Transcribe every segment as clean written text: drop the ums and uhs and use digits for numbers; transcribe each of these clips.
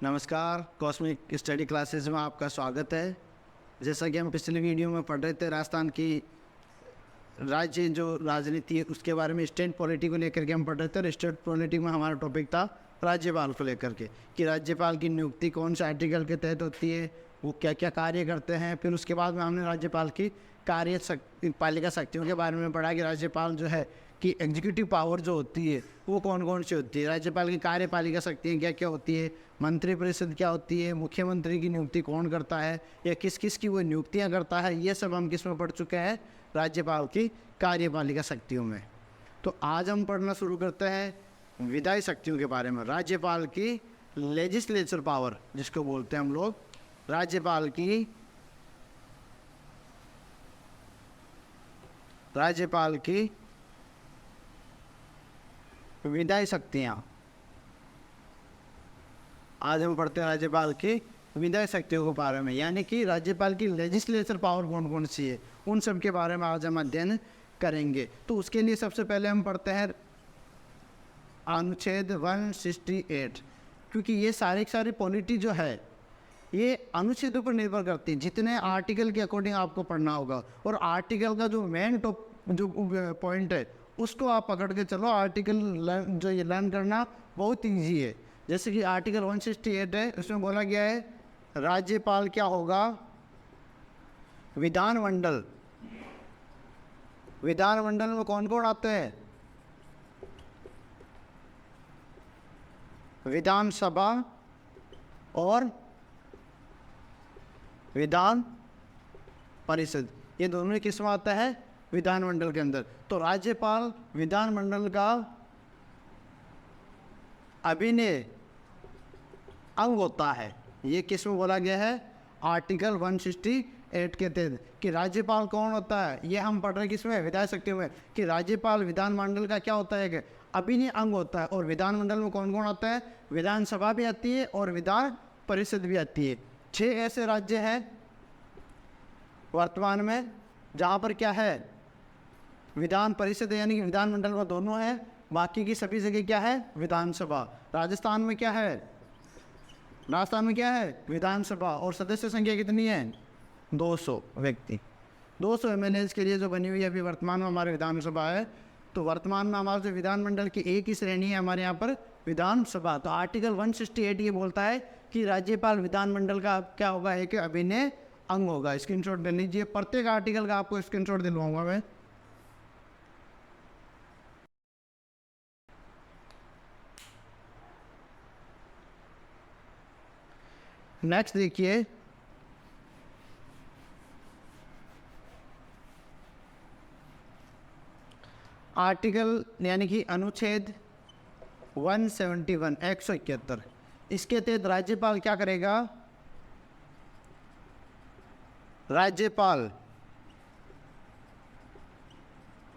नमस्कार, cosmic study classes में आपका स्वागत है। जैसा कि हम पिछले वीडियो में पढ़ रहे थे, राजस्थान की राज्य जो राजनीति है उसके बारे में, स्टेट पॉलिटी को लेकर के हम पढ़ रहे थे। और स्टेट पॉलिटी में हमारा टॉपिक था राज्यपाल को लेकर के, कि राज्यपाल की नियुक्ति कौन से आर्टिकल के तहत होती है, वो क्या क्या कार्य करते हैं। फिर उसके बाद में हमने राज्यपाल की पालिका शक्तियों के बारे में पढ़ा कि राज्यपाल जो है कि एग्जीक्यूटिव पावर जो होती है वो कौन कौन सी होती है, राज्यपाल की कार्यपालिका शक्तियाँ क्या क्या होती है, मंत्रिपरिषद क्या होती है, मुख्यमंत्री की नियुक्ति कौन करता है या किस किस की वो नियुक्तियाँ करता है, ये सब हम किस में पढ़ चुके हैं, राज्यपाल की कार्यपालिका शक्तियों में। तो आज हम पढ़ना शुरू करते हैं विधायी शक्तियों के बारे में। राज्यपाल की लेजिस्लेचर पावर जिसको बोलते हैं हम लोग, राज्यपाल की विधायी शक्तियाँ। आज हम पढ़ते हैं राज्यपाल की विधायी शक्तियों के बारे में, यानी कि राज्यपाल की लेजिस्लेचर पावर कौन कौन सी है, उन सब के बारे में आज हम अध्ययन करेंगे। तो उसके लिए सबसे पहले हम पढ़ते हैं अनुच्छेद 168, क्योंकि ये सारी पॉलिटी जो है ये अनुच्छेदों पर निर्भर करती है। जितने आर्टिकल के अकॉर्डिंग आपको पढ़ना होगा, और आर्टिकल का जो मेन जो पॉइंट है उसको आप पकड़ के चलो। आर्टिकल जो ये लर्न करना बहुत ईजी है। जैसे कि आर्टिकल 168 है, उसमें बोला गया है राज्यपाल क्या होगा, विधानमंडल। विधानमंडल में कौन कौन आते हैं, विधानसभा और विधान परिषद, ये दोनों किस में आता है, विधानमंडल के अंदर। तो राज्यपाल विधानमंडल का अभिन्न अंग होता है। ये किस में बोला गया है, आर्टिकल 168 के तहत, कि राज्यपाल कौन होता है। ये हम पढ़ रहे हैं किसमें, विधायी शक्तियों में, कि राज्यपाल विधानमंडल का क्या होता है, कि अभिन्न अंग होता है। और विधानमंडल में कौन कौन आता है, विधानसभा भी आती है और विधान परिषद भी आती है। 6 ऐसे राज्य हैं वर्तमान में जहाँ पर क्या है, विधान परिषद यानी कि विधानमंडल में दोनों है, बाकी की सभी जगह क्या है, विधानसभा। राजस्थान में क्या है, विधानसभा, और सदस्य संख्या कितनी है, 200 व्यक्ति। 200 MLAs के लिए जो बनी हुई है अभी वर्तमान में हमारे विधानसभा है। तो वर्तमान में हमारे जो विधानमंडल की एक ही श्रेणी है हमारे यहाँ पर, विधानसभा। तो आर्टिकल 168 ये बोलता है कि राज्यपाल विधानमंडल का क्या होगा, एक अभिन्न अंग होगा। स्क्रीनशॉट ले लीजिए, प्रत्येक आर्टिकल का आपको स्क्रीनशॉट दिलवाऊंगा मैं। नेक्स्ट देखिए, आर्टिकल यानी कि अनुच्छेद 171 171, इसके तहत राज्यपाल क्या करेगा, राज्यपाल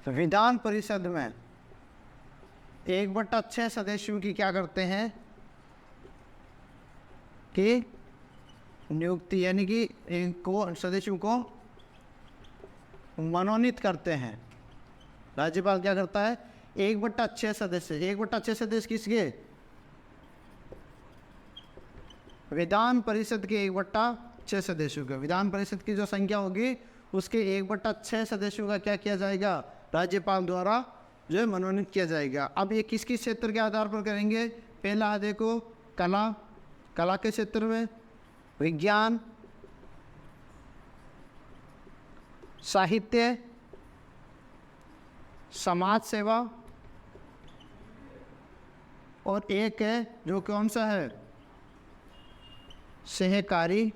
विधान परिषद में 1/6 सदस्यों की क्या करते हैं, कि नियुक्ति, यानी कि इनको सदस्यों को मनोनीत करते हैं। राज्यपाल क्या करता है, 1/6 सदस्य, 1/6 सदस्य किसके, विधान परिषद के 1/6 सदस्यों का। विधान परिषद की जो संख्या होगी उसके 1/6 सदस्यों का क्या किया जाएगा, राज्यपाल द्वारा जो है मनोनीत किया जाएगा। अब ये किस किस क्षेत्र के आधार पर करेंगे, पहला देखो, कला के क्षेत्र में, विज्ञान, साहित्य, समाज सेवा, और एक है जो कौन सा है, सहकारी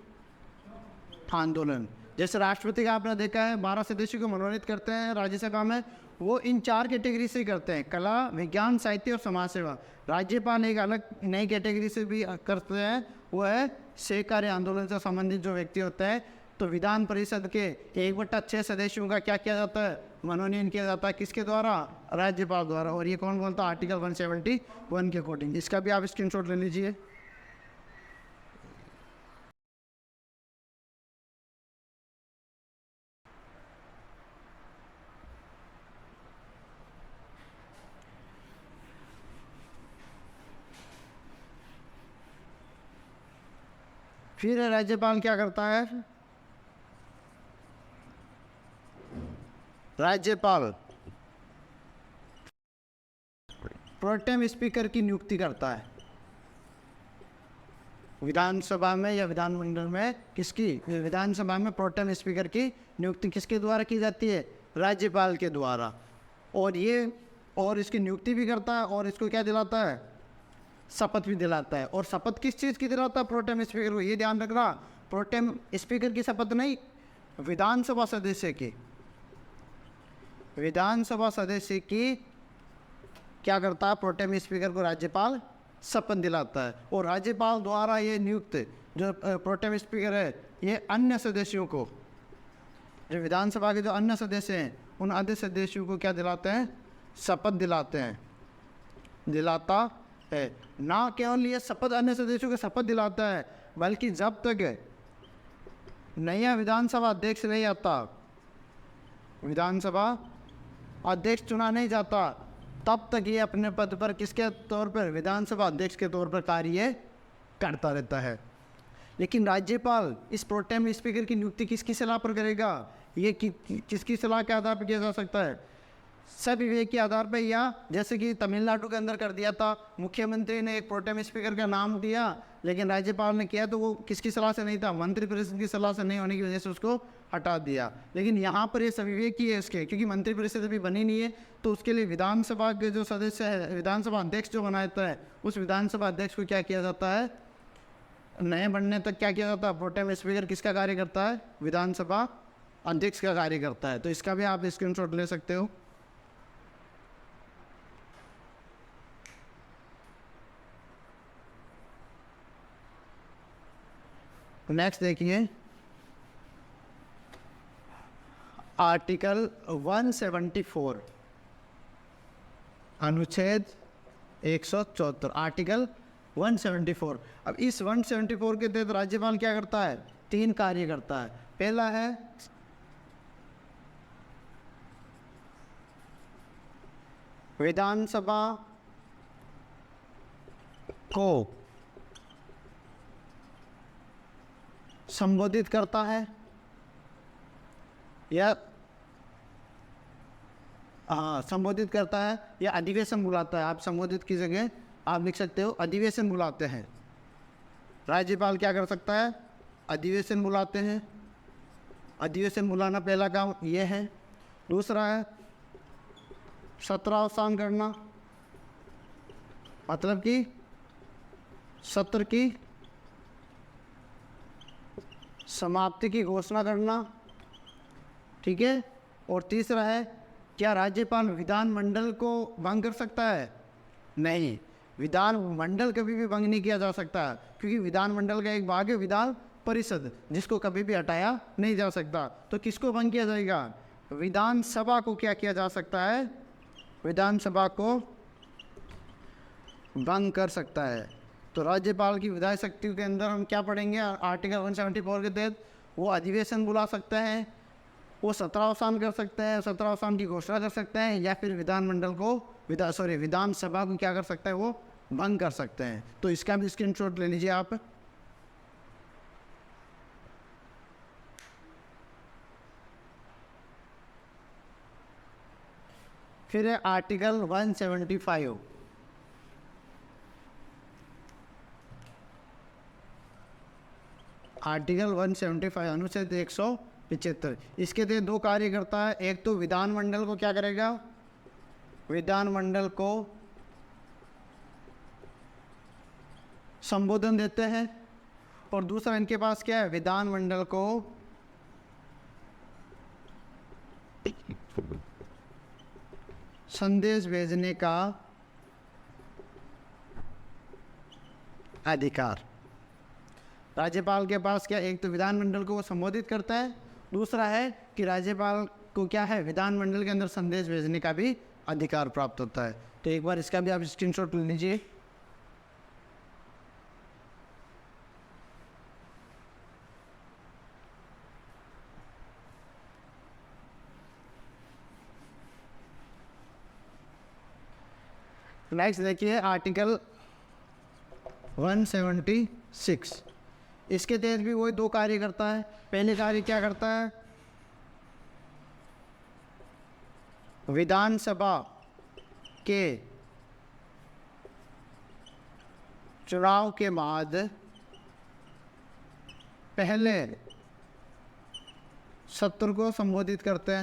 आंदोलन। जैसे राष्ट्रपति का आपने देखा है 12 सदस्यों को मनोनीत करते हैं राज्यसभा में, वो इन 4 कैटेगरी से करते हैं, कला, विज्ञान, साहित्य और समाज सेवा। राज्यपाल एक अलग नई कैटेगरी से भी करते हैं, वो है सहकारी आंदोलन से संबंधित जो व्यक्ति होता है। तो विधान परिषद के 1/6 सदस्यों का क्या किया जाता है, मनोनयन किया जाता है, किसके द्वारा, राज्यपाल द्वारा। और ये कौन बोलता है, आर्टिकल 171 के अकॉर्डिंग। इसका भी आप स्क्रीनशॉट ले लीजिए। फिर राज्यपाल क्या करता है, राज्यपाल प्रोटेम स्पीकर की नियुक्ति करता है विधानसभा में या विधानमंडल में। किसकी, विधानसभा में प्रोटेम स्पीकर की नियुक्ति किसके द्वारा की जाती है, राज्यपाल के द्वारा। और इसकी नियुक्ति भी करता है और इसको क्या दिलाता है, शपथ भी दिलाता है। और शपथ किस चीज़ की दिलाता है, प्रोटेम स्पीकर को, ये ध्यान रखना, प्रोटेम स्पीकर की शपथ नहीं, विधानसभा सदस्य की, विधानसभा सदस्य की क्या करता है, प्रोटेम स्पीकर को राज्यपाल शपथ दिलाता है। और राज्यपाल द्वारा ये नियुक्त जो प्रोटेम स्पीकर है, ये अन्य सदस्यों को, जो विधानसभा के जो अन्य सदस्य हैं, उन अन्य सदस्यों को क्या दिलाते हैं, शपथ दिलाते हैं, दिलाता है। ना केवल ये शपथ अन्य सदस्यों को शपथ दिलाता है, बल्कि जब तक नया विधानसभा अध्यक्ष नहीं आता, विधानसभा अध्यक्ष चुना नहीं जाता, तब तक ये अपने पद पर किसके तौर पर, विधानसभा अध्यक्ष के तौर पर कार्य करता रहता है। लेकिन राज्यपाल इस प्रोटेम स्पीकर की नियुक्ति किसकी सलाह पर करेगा, ये किसकी सलाह के आधार पर किया जा सकता है, सब विवेक के आधार पर, या जैसे कि तमिलनाडु के अंदर कर दिया था, मुख्यमंत्री ने एक प्रोटेम स्पीकर का नाम दिया, लेकिन राज्यपाल ने किया तो वो किसकी सलाह से नहीं था, मंत्रिपरिषद की सलाह से नहीं होने की वजह से उसको हटा दिया। लेकिन यहाँ पर ये सविवेकी है इसके, क्योंकि मंत्रिपरिषद अभी बनी नहीं है, तो उसके लिए विधानसभा के जो सदस्य है, विधानसभा अध्यक्ष जो बनाता है, उस विधानसभा अध्यक्ष को क्या किया जाता है, नए बनने तक क्या किया जाता है, प्रोटेम स्पीकर किसका कार्य करता है, विधानसभा अध्यक्ष का कार्य करता है। तो इसका भी आप स्क्रीनशॉट ले सकते हो। नेक्स्ट देखिए, आर्टिकल 174, अनुच्छेद 174, आर्टिकल 174। अब इस 174 के तहत राज्यपाल क्या करता है, 3 कार्य करता है। पहला है विधानसभा को संबोधित करता है, या संबोधित करता है, या अधिवेशन बुलाता है। आप संबोधित की जगह आप लिख सकते हो अधिवेशन बुलाते हैं। राज्यपाल क्या कर सकता है, अधिवेशन बुलाते हैं, अधिवेशन बुलाना पहला काम ये है। दूसरा है सत्रावसान करना, मतलब कि सत्र की समाप्ति की घोषणा करना, ठीक है। और तीसरा है, क्या राज्यपाल विधानमंडल को भंग कर सकता है, नहीं, विधानमंडल कभी भी भंग नहीं किया जा सकता, क्योंकि विधानमंडल का एक भाग है विधान परिषद, जिसको कभी भी हटाया नहीं जा सकता। तो किसको भंग किया जाएगा, विधानसभा को क्या किया जा सकता है, विधानसभा को भंग कर सकता है। तो राज्यपाल की विधायी शक्ति के अंदर हम क्या पढ़ेंगे, आर्टिकल 174 के तहत वो अधिवेशन बुला सकते हैं, वो सत्रावसान कर सकते हैं, सत्रावसान की घोषणा कर सकते हैं, या फिर विधानमंडल को विधानसभा को क्या कर सकते हैं, वो भंग कर सकते हैं। तो इसका भी स्क्रीनशॉट ले लीजिए आप। फिर है आर्टिकल 175, आर्टिकल 175 अनुच्छेद 175। इसके तहत 2 कार्य करता है। एक तो विधानमंडल को क्या करेगा, विधानमंडल को संबोधन देते हैं, और दूसरा इनके पास क्या है, विधानमंडल को संदेश भेजने का अधिकार। राज्यपाल के पास क्या, एक तो विधानमंडल को वो संबोधित करता है, दूसरा है कि राज्यपाल को क्या है, विधानमंडल के अंदर संदेश भेजने का भी अधिकार प्राप्त होता है। तो एक बार इसका भी आप स्क्रीनशॉट ले लीजिए। नेक्स्ट देखिए आर्टिकल 176, इसके तहत भी वही 2 कार्य करता है। पहले कार्य क्या करता है, विधानसभा के चुनाव के बाद पहले सत्र को संबोधित करता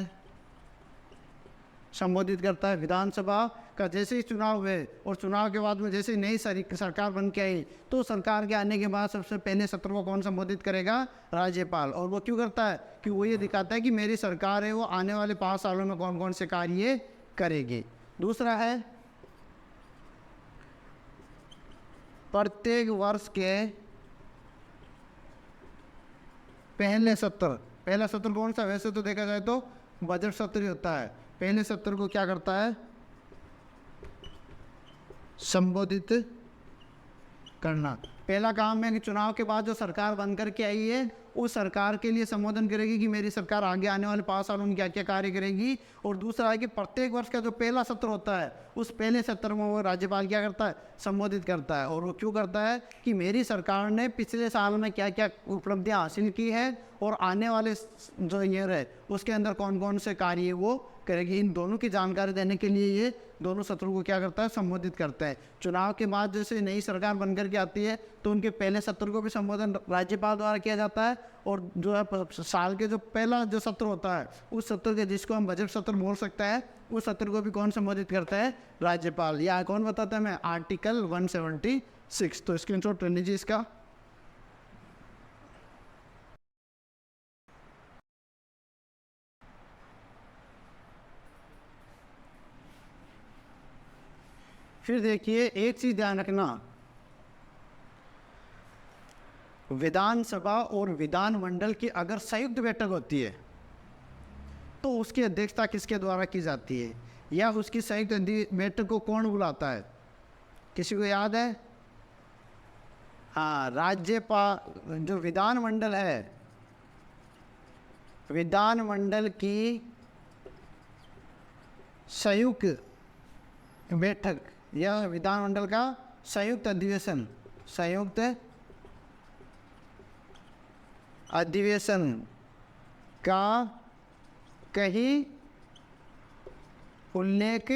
है। विधानसभा का जैसे ही चुनाव हुए और चुनाव के बाद में जैसे ही नई सरकार बन के आई, तो सरकार के आने के बाद सबसे पहले सत्र को कौन संबोधित करेगा, राज्यपाल। और वो क्यों करता है कि वो ये दिखाता है कि मेरी सरकार है, वो आने वाले 5 सालों में कौन कौन से कार्य करेगी। दूसरा है, प्रत्येक वर्ष के पहला सत्र कौन सा, वैसे तो देखा जाए तो बजट सत्र ही होता है। पहले सत्र को क्या करता है, संबोधित करना। पहला काम है कि चुनाव के बाद जो सरकार बन करके आई है, उस सरकार के लिए संबोधन करेगी कि मेरी सरकार आगे आने वाले 5 सालों में क्या क्या कार्य करेगी। और दूसरा है कि प्रत्येक वर्ष का जो पहला सत्र होता है, उस पहले सत्र में वो राज्यपाल क्या करता है, संबोधित करता है। और वो क्यों करता है कि मेरी सरकार ने पिछले साल में क्या क्या उपलब्धियां हासिल की है और आने वाले जो ईयर है उसके अंदर कौन कौन से कार्य वो करेगी। इन दोनों की जानकारी देने के लिए ये दोनों सत्रों को क्या करता है, संबोधित करता है। चुनाव के बाद जैसे नई सरकार बनकर के आती है, तो उनके पहले सत्र को भी संबोधन राज्यपाल द्वारा किया जाता है। और जो है साल के जो पहला जो सत्र होता है, उस सत्र के जिसको हम बजट सत्र बोल सकते हैं, उस सत्र को भी कौन संबोधित करता है, राज्यपाल। या कौन बताता है, मैं आर्टिकल 176। तो स्क्रीनशॉट ले लीजिए इसका। फिर देखिए, एक चीज ध्यान रखना, विधानसभा और विधानमंडल की अगर संयुक्त बैठक होती है, तो उसकी अध्यक्षता किसके द्वारा की जाती है, या उसकी संयुक्त बैठक को कौन बुलाता है, किसी को याद है? हाँ, राज्यपाल। जो विधानमंडल है, विधानमंडल की संयुक्त बैठक या विधानमंडल का संयुक्त अधिवेशन का कहीं उल्लेख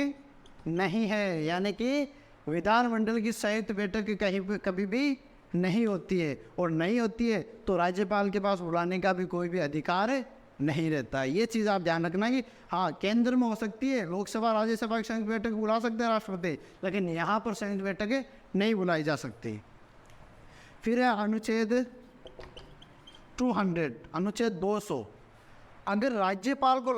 नहीं है। यानी कि विधानमंडल की संयुक्त बैठक कहीं पे कभी भी नहीं होती है, और नहीं होती है तो राज्यपाल के पास बुलाने का भी कोई भी अधिकार नहीं रहता है। ये चीज़ आप ध्यान रखना कि हाँ, केंद्र में हो सकती है, लोकसभा राज्यसभा की संयुक्त बैठक बुला सकते हैं राष्ट्रपति, लेकिन यहाँ पर संयुक्त बैठकें नहीं बुलाई जा सकती। फिर है अनुच्छेद 200, अनुच्छेद 200। अगर राज्यपाल को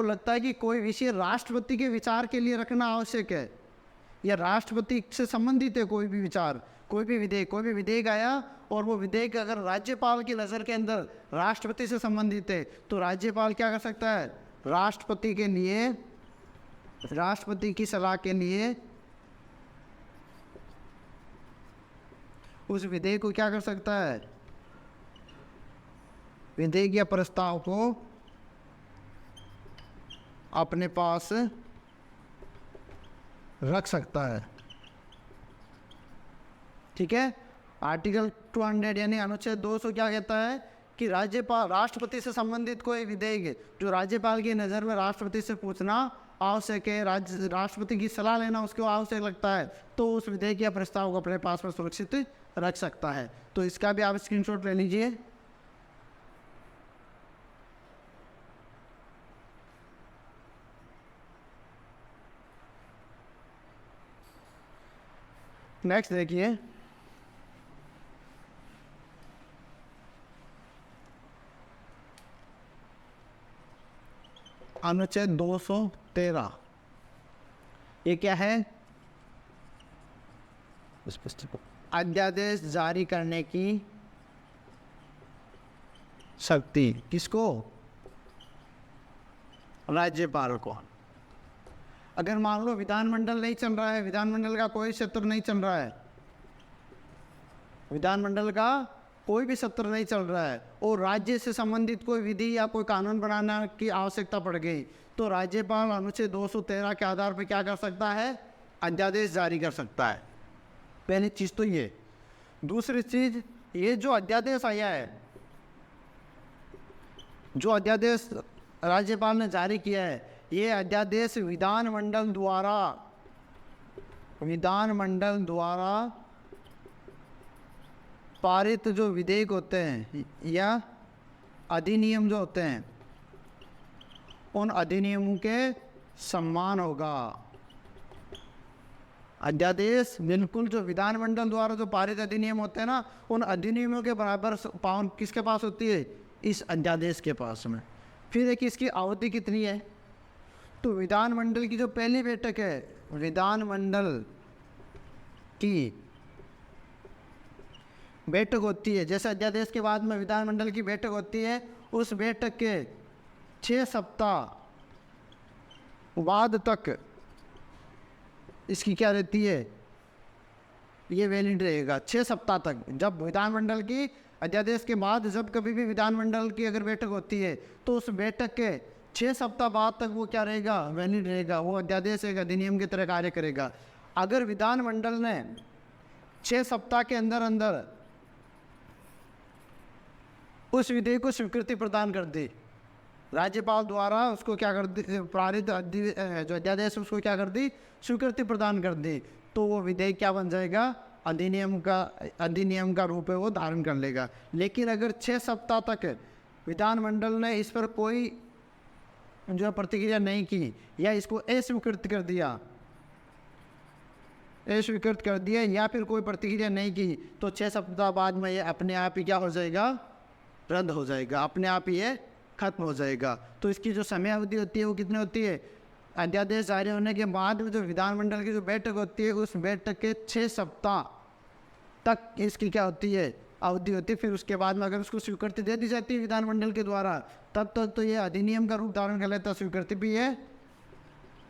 लगता है कि कोई विषय राष्ट्रपति के विचार के लिए रखना आवश्यक है, या राष्ट्रपति से संबंधित है कोई भी विचार, कोई भी विधेयक आया, और वो विधेयक अगर राज्यपाल की नज़र के अंदर राष्ट्रपति से संबंधित है, तो राज्यपाल क्या कर सकता है, राष्ट्रपति की सलाह के लिए उस विधेयक को क्या कर सकता है, विधेयक या प्रस्ताव को अपने पास रख सकता है। ठीक है। आर्टिकल 200 यानी अनुच्छेद 200 क्या कहता है कि राज्यपाल, राष्ट्रपति से संबंधित कोई विधेयक जो राज्यपाल की नज़र में राष्ट्रपति से पूछना आवश्यक है, राष्ट्रपति की सलाह लेना उसको आवश्यक लगता है, तो उस विधेयक या प्रस्ताव को अपने पास में सुरक्षित रख सकता है। तो इसका भी आप स्क्रीनशॉट ले लीजिए। नेक्स्ट देखिए, अनुच्छेद 213। ये क्या है, अध्यादेश जारी करने की शक्ति किसको, राज्यपाल को। अगर मान लो विधानमंडल नहीं चल रहा है, विधानमंडल का कोई सत्र नहीं चल रहा है, विधानमंडल का कोई भी सत्र नहीं चल रहा है, और राज्य से संबंधित कोई विधि या कोई कानून बनाने की आवश्यकता पड़ गई, तो राज्यपाल अनुच्छेद 213 के आधार पर क्या कर सकता है, अध्यादेश जारी कर सकता है। पहली चीज़ तो ये। दूसरी चीज़, ये जो अध्यादेश आया है, जो अध्यादेश राज्यपाल ने जारी किया है, ये अध्यादेश विधानमंडल द्वारा पारित जो विधेयक होते हैं या अधिनियम जो होते हैं, उन अधिनियमों के सम्मान होगा। अध्यादेश बिल्कुल जो विधानमंडल द्वारा जो पारित अधिनियम होते हैं ना, उन अधिनियमों के बराबर पावन किसके पास होती है? इस अध्यादेश के पास में। फिर एक इसकी अवधि कितनी है? तो विधानमंडल की जो पहली बैठक है, विधानमंडल की बैठक होती है, जैसे अध्यादेश के बाद में विधानमंडल की बैठक होती है, उस बैठक के 6 सप्ताह बाद तक इसकी क्या रहती है? ये वैलिड रहेगा 6 सप्ताह तक। जब विधानमंडल की अध्यादेश के बाद जब कभी भी विधानमंडल की अगर बैठक होती है, तो उस बैठक के 6 सप्ताह बाद तक वो क्या रहेगा? वैलिड रहेगा। वो अध्यादेश एक अधिनियम की तरह कार्य करेगा। अगर विधानमंडल ने 6 सप्ताह के अंदर अंदर उस विधेयक को स्वीकृति प्रदान कर दी, राज्यपाल द्वारा उसको क्या कर दी, पारित जो अध्यादेश उसको क्या कर दी? स्वीकृति प्रदान कर दी, तो वो विधेयक क्या बन जाएगा? अधिनियम का रूप है वो धारण कर लेगा। लेकिन अगर 6 सप्ताह तक विधानमंडल ने इस पर कोई जो प्रतिक्रिया नहीं की या इसको अस्वीकृत कर दिया या फिर कोई प्रतिक्रिया नहीं की, तो 6 सप्ताह बाद में ये अपने आप ही क्या हो जाएगा? रद्द हो जाएगा, अपने आप ही ये खत्म हो जाएगा। तो इसकी जो समय अवधि होती है वो कितनी होती है? अध्यादेश जारी होने के बाद में जो विधानमंडल की जो बैठक होती है, उस बैठक के 6 सप्ताह तक इसकी क्या होती है? अवधि होती है। फिर उसके बाद में अगर उसको स्वीकृति दे दी जाती है विधानमंडल के द्वारा, तब तक तो ये अधिनियम का रूप धारण कर लेता, स्वीकृति भी है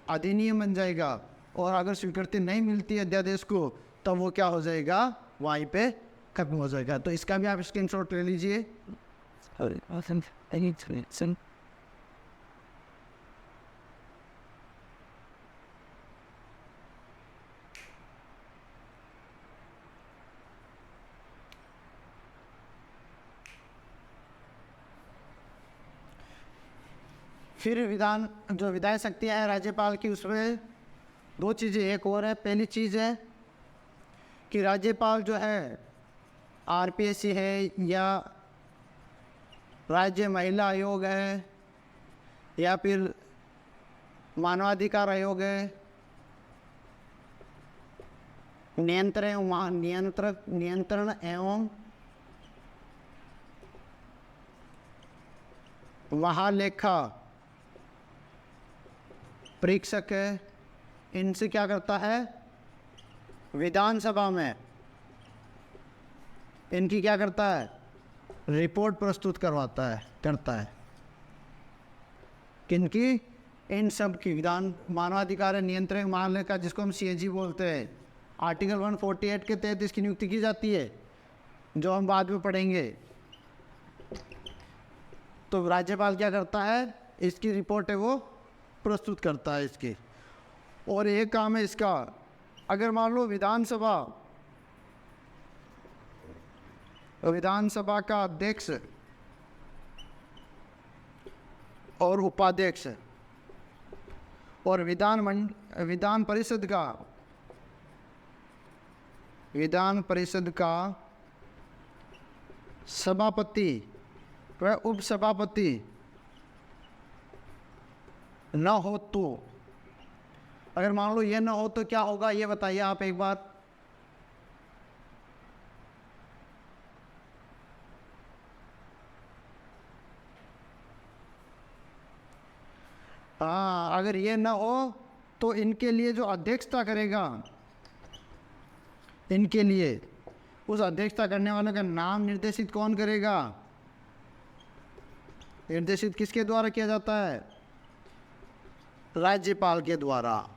अधिनियम बन जाएगा। और अगर स्वीकृति नहीं मिलती है अध्यादेश को, तब वो क्या हो जाएगा? वहीं पे खत्म हो जाएगा। तो इसका भी आप स्क्रीनशॉट ले लीजिए। फिर जो विधायी शक्तियाँ हैं राज्यपाल की, उसमें 2 चीज़ें एक और है। पहली चीज़ है कि राज्यपाल जो है आरपीएससी है या राज्य महिला आयोग है या फिर मानवाधिकार आयोग है, नियंत्रण एवं महालेखा परीक्षक है, इनसे क्या करता है? विधानसभा में इनकी क्या करता है? रिपोर्ट प्रस्तुत करता है। किनकी? इन सब की। मानवाधिकार नियंत्रण महालेखा, जिसको हम सीएजी बोलते हैं, आर्टिकल 148 के तहत इसकी नियुक्ति की जाती है, जो हम बाद में पढ़ेंगे। तो राज्यपाल क्या करता है? इसकी रिपोर्ट है वो प्रस्तुत करता है इसकी। और एक काम है इसका, अगर मान लो विधानसभा का अध्यक्ष और उपाध्यक्ष और विधान परिषद का सभापति व उपसभापति न हो, तो अगर मान लो ये ना हो तो क्या होगा? ये बताइए आप एक बार। हाँ, अगर ये ना हो तो इनके लिए जो अध्यक्षता करेगा, इनके लिए उस अध्यक्षता करने वाले का नाम निर्देशित कौन करेगा? निर्देशित किसके द्वारा किया जाता है? राज्यपाल के द्वारा।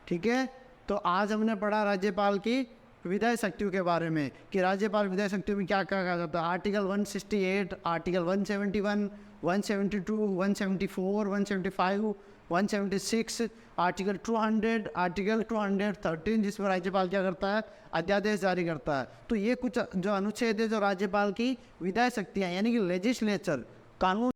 ठीक है। तो आज हमने पढ़ा राज्यपाल की विधायी शक्तियों के बारे में कि राज्यपाल विधायी शक्तियों में क्या क्या कहा जाता है। आर्टिकल 168, आर्टिकल 171, 172, 174, 175, 176, आर्टिकल 200, आर्टिकल 213 जिसमें राज्यपाल क्या करता है, अध्यादेश जारी करता है। तो ये कुछ जो अनुच्छेद है जो राज्यपाल की विधायी शक्तियाँ यानी कि लेजिस्लेचर कानून